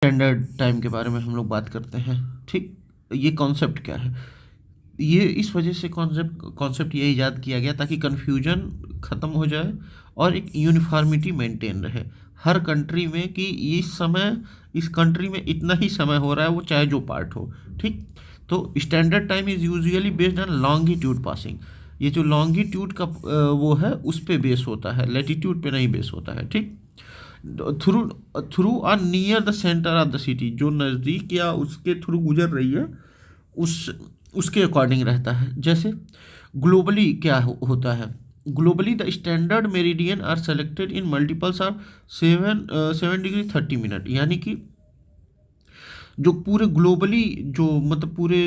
Standard time के बारे में हम लोग बात करते हैं। ठीक, ये कॉन्सेप्ट क्या है? ये इस वजह से कॉन्सेप्ट ये इजाद किया गया ताकि कन्फ्यूजन ख़त्म हो जाए और एक यूनिफॉर्मिटी मेंटेन रहे हर कंट्री में कि इस समय इस कंट्री में इतना ही समय हो रहा है, वो चाहे जो पार्ट हो। ठीक, तो standard time is usually based on longitude passing. ये जो लॉन्गिट्यूड का वो है उस पे बेस होता है, लैटिट्यूड पे नहीं बेस होता है। ठीक, थ्रू थ्रू और near the centre of the city, जो नज़दीक या उसके थ्रू गुजर रही है उस उसके अकॉर्डिंग रहता है। जैसे ग्लोबली क्या होता है, globally the standard meridian are selected in multiples of 7 degree 30 minute, यानी कि जो पूरे ग्लोबली जो मतलब पूरे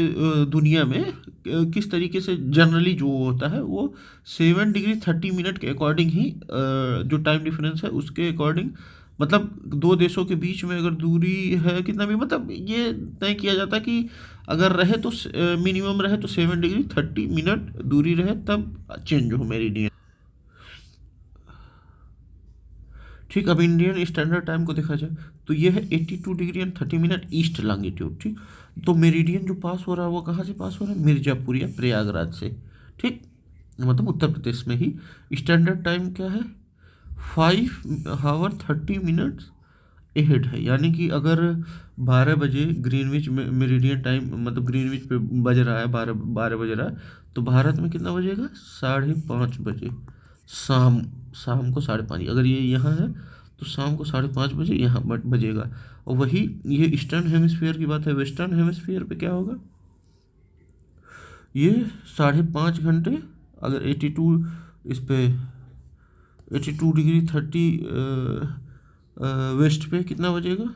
दुनिया में किस तरीके से जनरली जो होता है वो 7 डिग्री 30 मिनट के अकॉर्डिंग ही जो टाइम डिफरेंस है उसके अकॉर्डिंग, मतलब दो देशों के बीच में अगर दूरी है कितना भी, मतलब ये तय किया जाता है कि अगर रहे तो मिनिमम रहे तो 7 डिग्री 30 मिनट दूरी रहे तब चेंज हो मेरिडियन। ठीक, अब इंडियन स्टैंडर्ड टाइम को देखा जाए तो ये है 82 डिग्री 30 मिनट ईस्ट लॉन्गिट्यूड। ठीक, तो मेरिडियन जो पास हो रहा है वो कहाँ से पास हो रहा है? मिर्ज़ापुर या प्रयागराज से। ठीक, मतलब उत्तर प्रदेश में ही। स्टैंडर्ड टाइम क्या है? 5 आवर 30 मिनट्स एहेड है, यानी कि अगर 12 बजे ग्रीनविच मेरिडियन टाइम, मतलब ग्रीनविच पे बज रहा है, 12 बज रहा है, तो भारत में कितना बजेगा? 5:30 बजे शाम। शाम को 5:30, अगर ये यहाँ है तो शाम को 5:30 बजे यहाँ बजेगा। और वही ये ईस्टर्न हेमिस्फीयर की बात है। वेस्टर्न हेमिस्फीयर पे क्या होगा? ये 5.5 घंटे, अगर 82 इस पे 82 डिग्री 30 वेस्ट पे कितना बजेगा?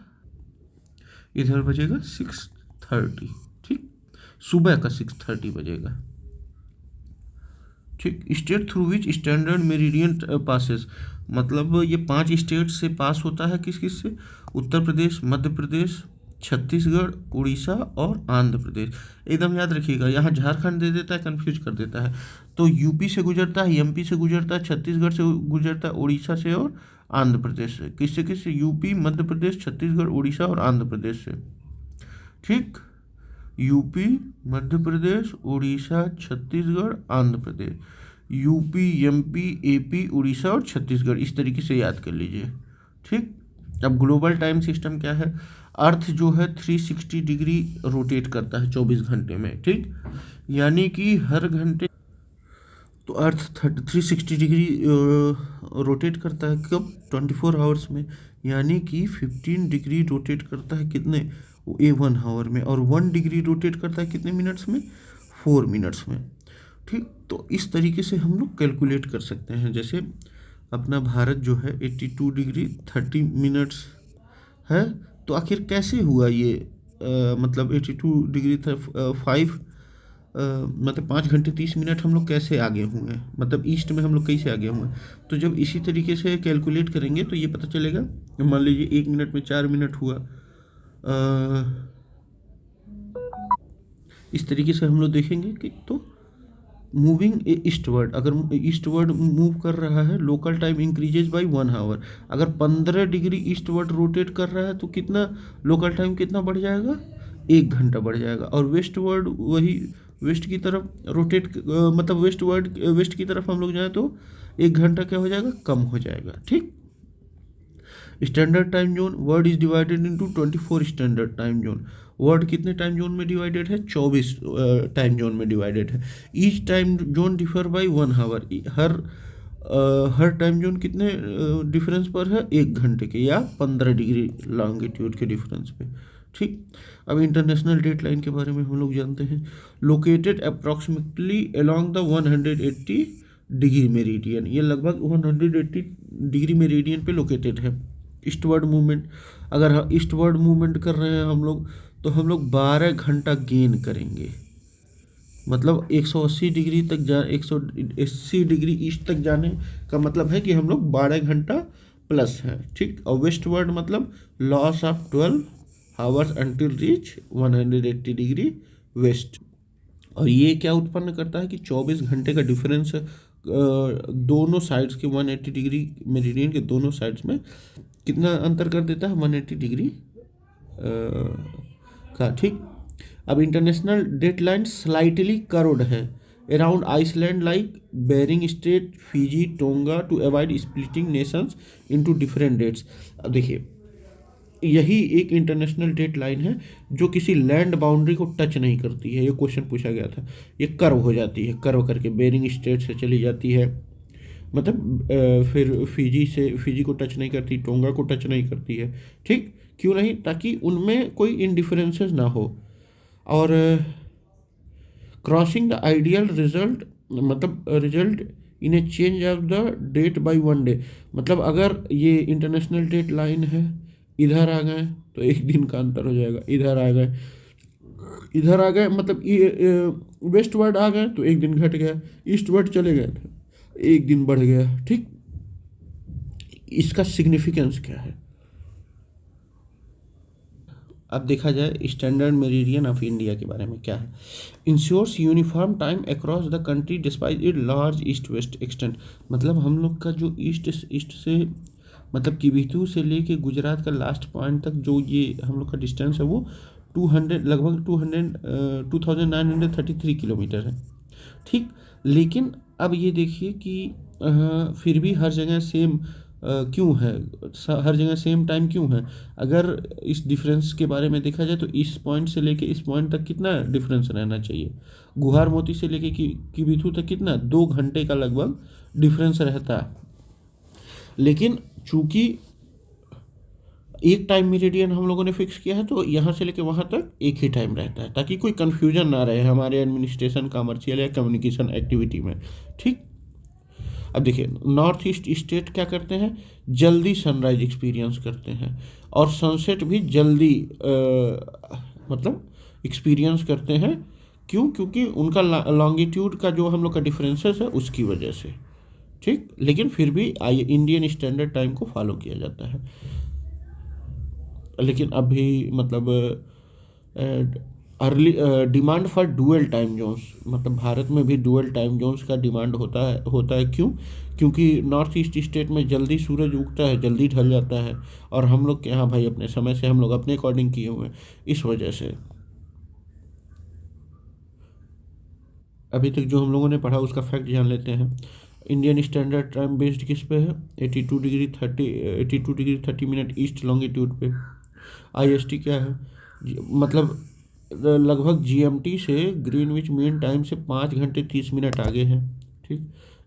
इधर बजेगा 6:30। ठीक, सुबह का 6:30 बजेगा। ठीक, state through which standard meridian passes, मतलब ये 5 स्टेट से पास होता है। किस किस से? उत्तर प्रदेश, मध्य प्रदेश, छत्तीसगढ़, उड़ीसा और आंध्र प्रदेश। एकदम याद रखिएगा, यहाँ झारखंड दे देता है, कंफ्यूज कर देता है। तो यूपी से गुजरता है, एमपी से गुजरता है, छत्तीसगढ़ से गुजरता है, उड़ीसा से और आंध्र प्रदेश से। किससे किससे? यूपी, मध्य प्रदेश, छत्तीसगढ़, उड़ीसा और आंध्र प्रदेश से। ठीक, UP, Madhya Pradesh, Orissa, Chhattisgarh, Andhra Pradesh. UP, MP, AP, Orissa और छत्तीसगढ़, इस तरीके से याद कर लीजिए। ठीक, अब ग्लोबल टाइम सिस्टम क्या है? अर्थ जो है 360 डिग्री रोटेट करता है 24 घंटे में। ठीक, यानी कि हर घंटे, तो अर्थ 360 डिग्री रोटेट करता है कब? 24 आवर्स में, यानी कि 15 डिग्री रोटेट करता है कितने? 1 आवर में। और 1 डिग्री रोटेट करता है कितने मिनट्स में? 4 मिनट्स में। ठीक, तो इस तरीके से हम लोग कैलकुलेट कर सकते हैं। जैसे अपना भारत जो है 82 डिग्री 30 मिनट्स है, तो आखिर कैसे हुआ ये? मतलब 82 डिग्री 5 मतलब 5 घंटे 30 मिनट हम लोग कैसे आगे हुए हैं, मतलब ईस्ट में हम लोग कैसे आगे हुए हैं? तो जब इसी तरीके से कैलकुलेट करेंगे तो ये पता चलेगा। मान लीजिए 1 मिनट में 4 मिनट हुआ। इस तरीके से हम लोग देखेंगे कि तो मूविंग ईस्टवर्ड, अगर ईस्टवर्ड मूव कर रहा है, local time increases by 1 hour. अगर 15 डिग्री ईस्टवर्ड रोटेट कर रहा है तो कितना लोकल टाइम कितना बढ़ जाएगा? 1 घंटा बढ़ जाएगा। और वेस्टवर्ड, वही वेस्ट की तरफ रोटेट, मतलब वेस्ट की तरफ हम लोग जाएँ तो 1 घंटा क्या हो जाएगा? कम हो जाएगा। ठीक, standard time zone, world is divided into 24 standard time zone. World कितने टाइम जोन में डिवाइडेड है? 24 टाइम जोन में डिवाइडेड है। Each time zone differ by 1 hour. हर टाइम जोन कितने डिफरेंस पर है? 1 घंटे के या 15 डिग्री लॉन्गिट्यूड के डिफरेंस पे। ठीक, अब इंटरनेशनल डेट लाइन के बारे में हम लोग जानते हैं। Located approximately along the 180 degree meridian, ये लगभग 180 डिग्री मेरिडियन पे लोकेटेड है। ईस्टवर्ड मूवमेंट, अगर ईस्टवर्ड मूवमेंट कर रहे हैं हम लोग तो हम लोग 12 घंटा गेन करेंगे, मतलब 180 डिग्री तक 180 डिग्री ईस्ट तक जाने का मतलब है कि हम लोग 12 घंटा प्लस है। ठीक, और वेस्टवर्ड मतलब loss of 12 hours until reach 180 degree west. और ये क्या उत्पन्न करता है कि 24 घंटे का डिफरेंस दोनों साइड्स के 180 डिग्री मेरिडियन के दोनों साइड्स में कितना अंतर कर देता है? 180 डिग्री का, ठीक। अब इंटरनेशनल डेटलाइन स्लाइटली कर्व्ड है around Iceland like Bering Strait, Fiji, Tonga to avoid splitting nations into different dates. अब देखिए, यही एक इंटरनेशनल डेट लाइन है जो किसी लैंड बाउंड्री को टच नहीं करती है। ये क्वेश्चन पूछा गया था। ये कर्व हो जाती है, कर्व करके बेरिंग स्ट्रेट से चली जाती है, मतलब फिर फिजी को टच नहीं करती, टोंगा को टच नहीं करती है, ठीक। क्यों नहीं? ताकि उनमें कोई इनडिफरेंसेस ना हो। और क्रॉसिंग द आइडियल रिजल्ट, मतलब result in a change of the date by one day. मतलब अगर ये इंटरनेशनल डेट लाइन है, इधर आ गए तो एक दिन का अंतर हो जाएगा, इधर आ गए, इधर आ गए, मतलब वेस्ट वर्ड आ गए तो एक दिन घट गया, ईस्ट वर्ड चले गए तो एक दिन बढ़ गया, ठीक। इसका सिग्निफिकेंस क्या है? अब देखा जाए स्टैंडर्ड मेरिडियन ऑफ इंडिया के बारे में क्या है। Ensures uniform time across the country despite it large east west extent. मतलब हम लोग का जो ईस्ट ईस्ट से, मतलब किबिथू से लेके गुजरात का लास्ट पॉइंट तक जो ये हम लोग का डिस्टेंस है वो 200 लगभग 2933 किलोमीटर है, ठीक। लेकिन अब ये देखिए कि फिर भी हर जगह सेम क्यों है, हर जगह सेम टाइम क्यों है? अगर इस डिफरेंस के बारे में देखा जाए तो इस पॉइंट से लेके इस पॉइंट तक कितना डिफरेंस रहना चाहिए? गुहार मोती से लेके किबिथू तक कितना, 2 घंटे का लगभग डिफरेंस रहता है। लेकिन चूंकि एक टाइम मीरिडियन हम लोगों ने फिक्स किया है तो यहाँ से लेके वहाँ तक एक ही टाइम रहता है, ताकि कोई कन्फ्यूजन ना रहे हमारे एडमिनिस्ट्रेशन, कमर्शियल या कम्युनिकेशन एक्टिविटी में, ठीक। अब देखिए, नॉर्थ ईस्ट स्टेट क्या करते हैं, जल्दी सनराइज एक्सपीरियंस करते हैं और सनसेट भी जल्दी मतलब एक्सपीरियंस करते हैं। क्यों? क्योंकि उनका लॉन्गिट्यूड का जो हम लोग का डिफरेंसेस है उसकी वजह से, ठीक। लेकिन फिर भी इंडियन स्टैंडर्ड टाइम को फॉलो किया जाता है। लेकिन अभी मतलब early demand for dual time zones, मतलब भारत में भी डुअल टाइम जोन्स का डिमांड होता है। क्यों? क्योंकि नॉर्थ ईस्ट स्टेट में जल्दी सूरज उगता है, जल्दी ढल जाता है, और हम लोग के यहाँ भाई अपने समय से हम लोग अपने अकॉर्डिंग किए हुए हैं, इस वजह से। अभी तक जो हम लोगों ने पढ़ा उसका फैक्ट जान लेते हैं। इंडियन स्टैंडर्ड टाइम बेस्ड किस पे है? 82 डिग्री 30 मिनट ईस्ट लॉन्गिट्यूड पे। आईएसटी क्या है? मतलब लगभग जीएमटी से ग्रीनविच मीन टाइम से 5 घंटे 30 मिनट आगे है, ठीक।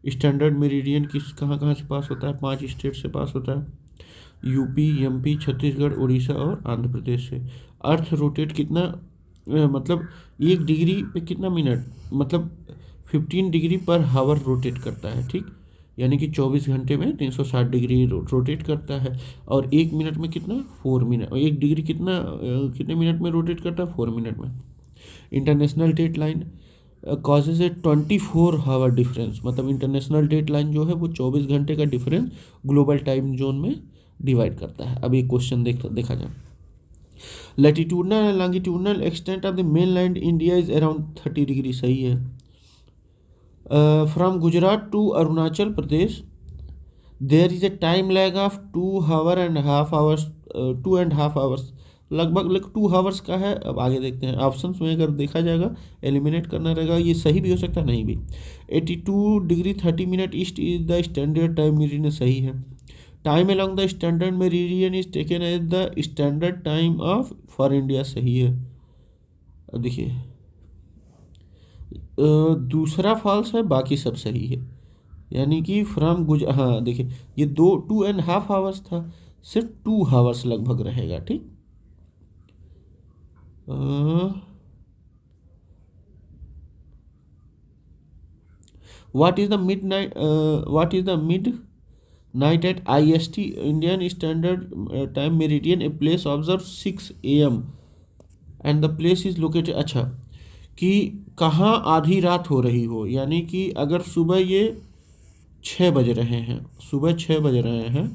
स्टैंडर्ड मेरिडियन कहाँ कहाँ से पास होता है? 5 स्टेट से पास होता है, यूपी, एमपी, छत्तीसगढ़, उड़ीसा और आंध्र प्रदेश से। अर्थ रोटेट कितना, मतलब 1 डिग्री पे कितना मिनट, मतलब 15 डिग्री पर हावर रोटेट करता है, ठीक। यानी कि 24 घंटे में 360 डिग्री रोटेट करता है। और 1 मिनट में कितना? 4 मिनट। 1 डिग्री कितने मिनट में रोटेट करता है? 4 मिनट में। International date line causes a 24 hour difference, मतलब इंटरनेशनल डेट लाइन जो है वो 24 घंटे का डिफरेंस ग्लोबल टाइम जोन में डिवाइड करता है। अब एक क्वेश्चन देखा जाए। Latitudinal and longitudinal extent of the mainland India is around 30 degree, सही है। From Gujarat to Arunachal Pradesh there is A time lag of 2.5 hours, लगभग 2 आवर्स का है। अब आगे देखते हैं ऑप्शंस में, अगर देखा जाएगा एलिमिनेट करना रहेगा, ये सही भी हो सकता है, नहीं भी। 82 degree 30 minute east is the standard time meridian, सही है। Time along the standard meridian is taken as the standard time of for India, सही है। अब देखिए दूसरा फॉल्स है, बाकी सब सही है। यानी कि फ्रॉम हाँ देखिए, ये 2.5 आवर्स था, सिर्फ 2 आवर्स लगभग रहेगा, ठीक। What is the midnight at IST Indian standard time meridian a place observe 6 AM and the place is located. अच्छा, कि कहाँ आधी रात हो रही हो, यानी कि अगर सुबह ये 6 बज रहे हैं, सुबह 6 बज रहे हैं,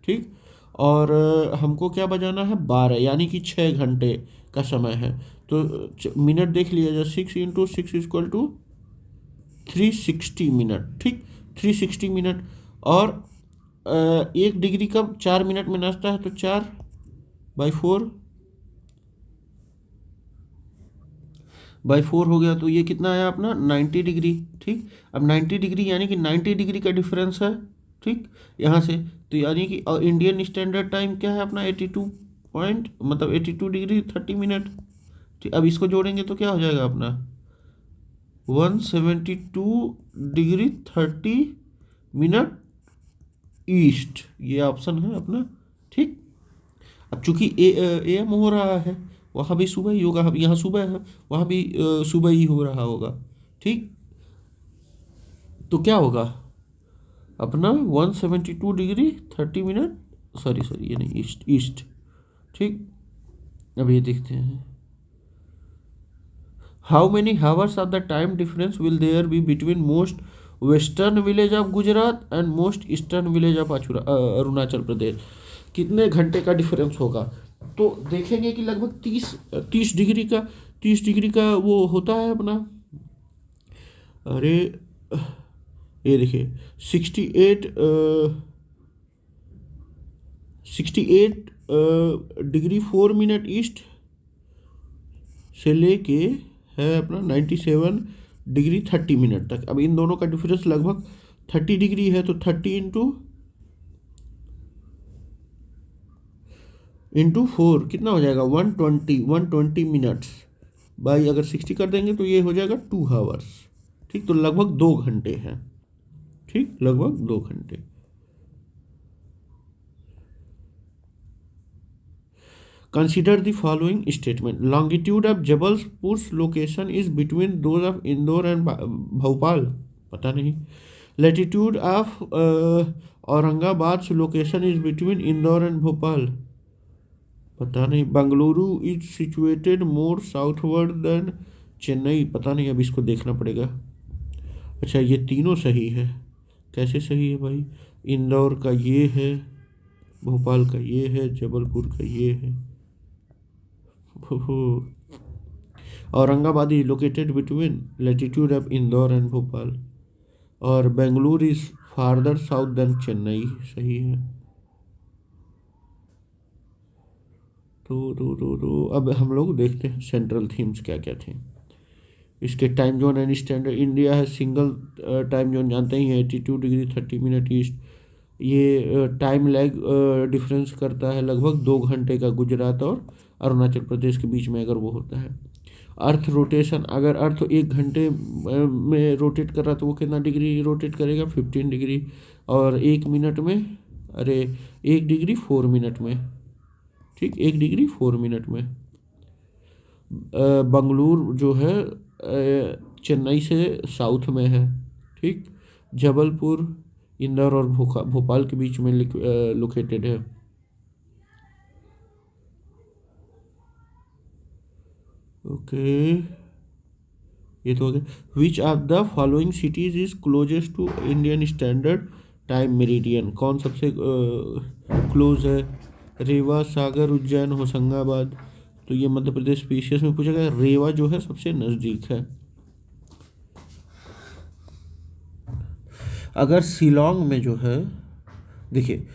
ठीक। और हमको क्या बजाना है? 12, यानी कि 6 घंटे का समय है। तो मिनट देख लिया जाए, 6 × 6 इक्वल टू 360 मिनट, ठीक। 360 मिनट। और 1 डिग्री कब 4 मिनट में नाचता है? तो 4/4 बाई 4 हो गया, तो ये कितना आया अपना 90 डिग्री। ठीक, अब 90 डिग्री यानी कि 90 डिग्री का डिफरेंस है। ठीक, यहाँ से तो यानी कि इंडियन स्टैंडर्ड टाइम क्या है अपना 82 पॉइंट मतलब 82 डिग्री 30 मिनट। ठीक, अब इसको जोड़ेंगे तो क्या हो जाएगा अपना 172 डिग्री 30 मिनट ईस्ट, ये ऑप्शन है अपना। ठीक, अब चूंकि ए एम हो रहा है, वहाँ भी सुबह ही होगा, अब यहाँ सुबह है, वहाँ भी सुबह ही हो रहा होगा। ठीक, तो क्या होगा अपना 172 डिग्री 30 मिनट, सॉरी सॉरी ये नहीं, ईस्ट ईस्ट। ठीक, अब ये देखते हैं how many hours of the time difference will there be between most western village of Gujarat and most eastern village of Arunachal Pradesh. कितने घंटे का डिफरेंस होगा, तो देखेंगे कि लगभग 30 डिग्री का वो होता है अपना। अरे ये देखिए 68 डिग्री 4 मिनट ईस्ट से लेके है अपना 97 डिग्री 30 मिनट तक। अब इन दोनों का डिफरेंस लगभग 30 डिग्री है, तो 30 इंटू 4 कितना हो जाएगा 120 मिनट्स बाई अगर 60 कर देंगे तो ये हो जाएगा 2 आवर्स। ठीक, तो लगभग 2 घंटे हैं। ठीक, लगभग 2 घंटे। Consider the following statement, longitude of Jabalpur location is between those of Indore and Bhopal, पता नहीं। Latitude of Aurangabad location is between Indore and Bhopal, पता नहीं। Bengaluru is situated more southward than Chennai, पता नहीं, अब इसको देखना पड़ेगा। अच्छा, ये तीनों सही है, कैसे सही है भाई, इंदौर का ये है, भोपाल का ये है, जबलपुर का ये है। Aurangabad is located between latitude of Indore and Bhopal, और Bengaluru is farther south than Chennai, सही है। तो अब हम लोग देखते हैं सेंट्रल थीम्स क्या क्या थे इसके। Time zone and standard, India है सिंगल टाइम जोन, जानते ही है 82 डिग्री 30 मिनट ईस्ट। ये टाइम लैग डिफरेंस करता है लगभग 2 घंटे का गुजरात और अरुणाचल प्रदेश के बीच में अगर वो होता है। अर्थ रोटेशन, अगर अर्थ 1 घंटे में रोटेट कर रहा तो वो कितना डिग्री रोटेट करेगा 15 डिग्री, और 1 मिनट में, अरे 1 डिग्री 4 मिनट में। ठीक, 1 डिग्री 4 मिनट में। बंगलुरु जो है चेन्नई से साउथ में है। ठीक, जबलपुर इंदौर और भोपाल के बीच में लोकेटेड है। ओके, ये तो हो गया। Which of the following cities is closest to Indian standard time meridian, कौन सबसे क्लोज है, रेवा, सागर, उज्जैन, होशंगाबाद। तो ये मध्य प्रदेश स्पीशीज में पूछा गया, रेवा जो है सबसे नज़दीक है। अगर शिलोंग में जो है, देखिए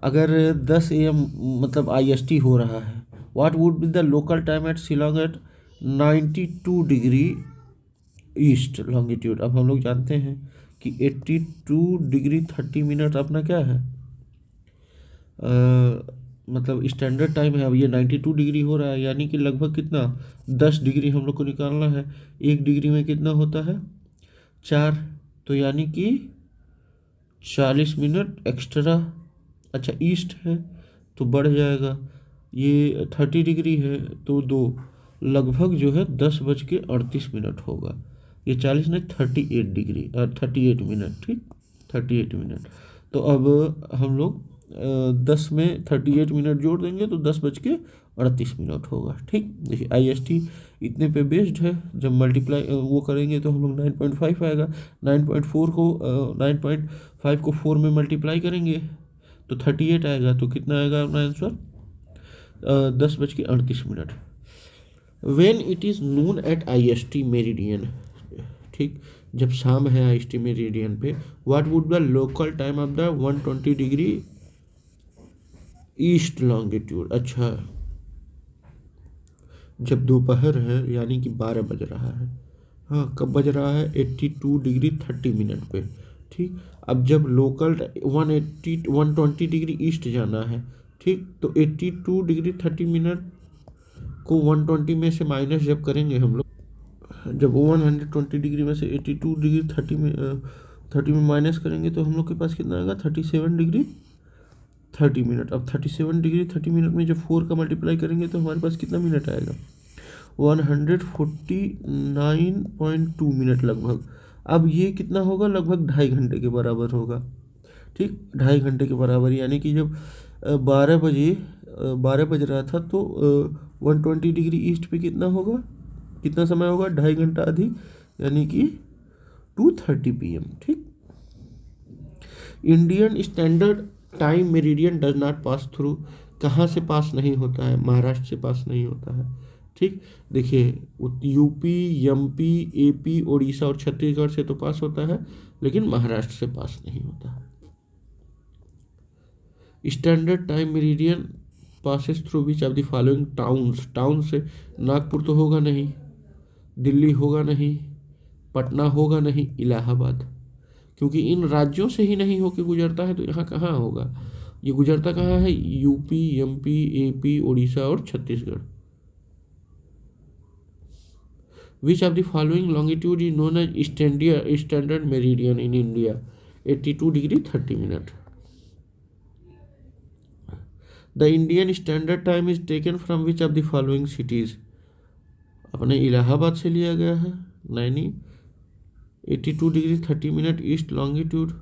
अगर 10 AM मतलब IST हो रहा है, what would be the local time at Shillong at 92 degree east longitude. अब हम लोग जानते हैं कि 82 डिग्री 30 मिनट अपना क्या है मतलब स्टैंडर्ड टाइम है। अब ये 92 डिग्री हो रहा है, यानी कि लगभग कितना 10 डिग्री हम लोग को निकालना है। 1 डिग्री में कितना होता है 4, तो यानी कि 40 मिनट एक्स्ट्रा। अच्छा, ईस्ट है तो बढ़ जाएगा, ये 30 डिग्री है तो 2, लगभग जो है 10:38 होगा। ये 40 नहीं 38 डिग्री और 38 मिनट। ठीक, 38 मिनट। तो अब हम लोग 10 में 38 मिनट जोड़ देंगे तो 10:38 होगा। ठीक, देखिए IST इतने पे बेस्ड है, जब मल्टीप्लाई वो करेंगे तो हम लोग 9.5 आएगा। 9.5 को 4 में मल्टीप्लाई करेंगे तो 38 आएगा, तो कितना आएगा अपना answer 10:38। When it is noon at IST meridian, ठीक, जब शाम है IST मेरिडियन पे, what would the local time of the 120 degree east longitude. अच्छा, जब दोपहर है यानी कि 12 बज रहा है। हाँ, कब बज रहा है? 82 डिग्री 30 मिनट पे। ठीक, अब जब लोकल 120 डिग्री ईस्ट जाना है, ठीक, तो 82 डिग्री 30 मिनट को 120 में से माइनस जब करेंगे हम लोग, जब 120 डिग्री में से 82 डिग्री 30 में माइनस करेंगे तो हम लोग के पास कितना आएगा? 37 डिग्री 30 मिनट। अब 37 डिग्री 30 मिनट में जब 4 का मल्टीप्लाई करेंगे तो हमारे पास कितना मिनट आएगा? 149.2 मिनट लगभग। अब ये कितना होगा? लगभग 2.5 घंटे के बराबर होगा। ठीक, 2.5 घंटे के बराबर, यानी कि जब 12 बज रहा था तो 120 डिग्री ईस्ट पे कितना होगा? कितना समय होगा? 2.5 घंटा अधिक, यानी कि 2:30 PM। ठीक, Indian standard time meridian does not pass through. कहाँ से पास नहीं होता है? महाराष्ट्र से पास नहीं होता है। ठीक, देखिए, यूपी, एमपी, एपी, उड़ीसा और छत्तीसगढ़ से तो पास होता है, लेकिन महाराष्ट्र से पास नहीं होता है। Standard time meridian passes through which of the following towns. Town से नागपुर तो होगा नहीं, दिल्ली होगा नहीं, पटना होगा नहीं, इलाहाबाद, क्योंकि इन राज्यों से ही नहीं होके गुजरता है तो यहाँ कहाँ होगा? ये गुजरता कहाँ है? यूपी, एमपी, एपी, उड़ीसा और Chhattisgarh. Which of the following longitude is known as standard meridian in India? 82 degree 30 minute. The Indian standard time is taken from which of the following cities? अपने इलाहाबाद से लिया गया है, Naini. 82 degree 30 minute east longitude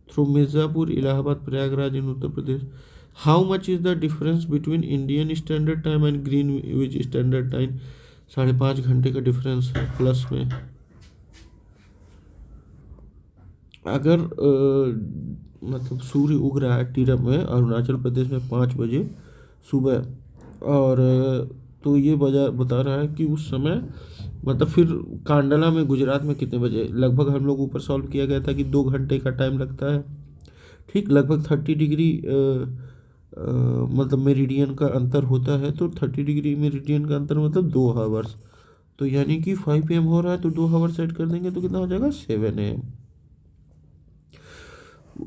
through Mirzapur, Allahabad, Prayagraj in Uttar Pradesh. How much is the difference between Indian standard time and Greenwich standard time? 5.5 घंटे का difference है plus में। अगर मतलब सूर्य उग रहा है टीरम में अरुणाचल प्रदेश में 5 बजे सुबह, और तो ये बता रहा है कि उस समय मतलब फिर कांडला में गुजरात में कितने बजे? लगभग हम लोग ऊपर सॉल्व किया गया था कि 2 घंटे का टाइम लगता है। ठीक, लगभग 30 डिग्री मतलब मेरिडियन का अंतर होता है, तो 30 डिग्री मेरिडियन का अंतर मतलब 2 आवर्स। तो यानी कि 5 PM हो रहा है तो 2 आवर सेट कर देंगे तो कितना हो जाएगा? 7 AM।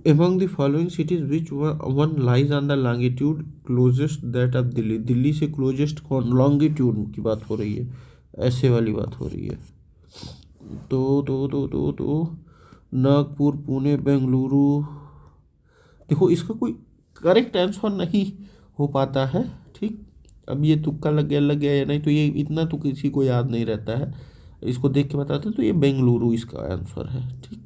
Among the following cities, which one lies on the longitude closest that of Delhi? Delhi से क्लोजेस्ट कौन? लॉन्गिट्यूड की बात हो रही है, ऐसे वाली बात हो रही है। तो नागपुर, पुणे, बेंगलुरु। देखो, इसका कोई करेक्ट आंसर नहीं हो पाता है। ठीक, अब ये तुक्का लग गया या नहीं, तो ये इतना तो किसी को याद नहीं रहता है। इसको देख के बताते तो ये बेंगलुरु इसका आंसर है। ठीक,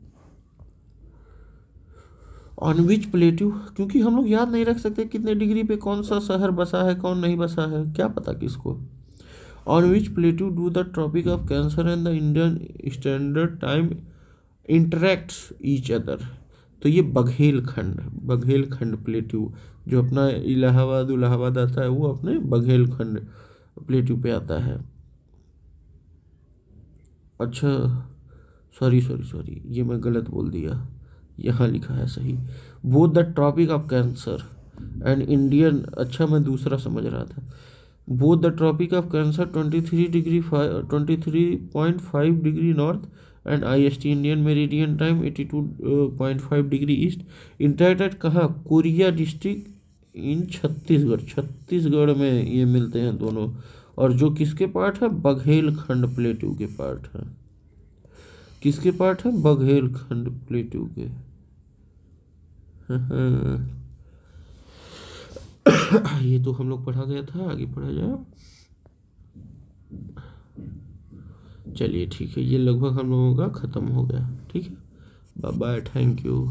ऑन विच प्लेट्यू, क्योंकि हम लोग याद नहीं रख सकते कितने डिग्री पे कौन सा शहर बसा है, कौन नहीं बसा है, क्या पता किसको। On which plateau do the tropic of cancer and the Indian standard time interacts each other? तो ये बघेलखंड प्लेट्यू, जो अपना इलाहाबाद आता है, वो अपने बघेलखंड प्लेट्यू पे आता है। अच्छा, सॉरी, ये मैं गलत बोल दिया, यहाँ लिखा है सही। Both the tropic of cancer and Indian, अच्छा मैं दूसरा समझ रहा था। Both the tropic of cancer 23.5 degree north and IST Indian meridian time 82.5 degree east interacted कहाँ? कोरिया डिस्ट्रिक्ट इन छत्तीसगढ़ में ये मिलते हैं दोनों। और जो किसके पार्ट है? बघेलखंड प्लेट्यू के पार्ट है। किसके पार्ट है? बघेलखंड प्लेट्यू के। ये तो हम लोग पढ़ा गया था, आगे पढ़ा जाए। चलिए ठीक है, ये लगभग हम लोगों का ख़त्म हो गया। ठीक है, बाय बाय, थैंक यू।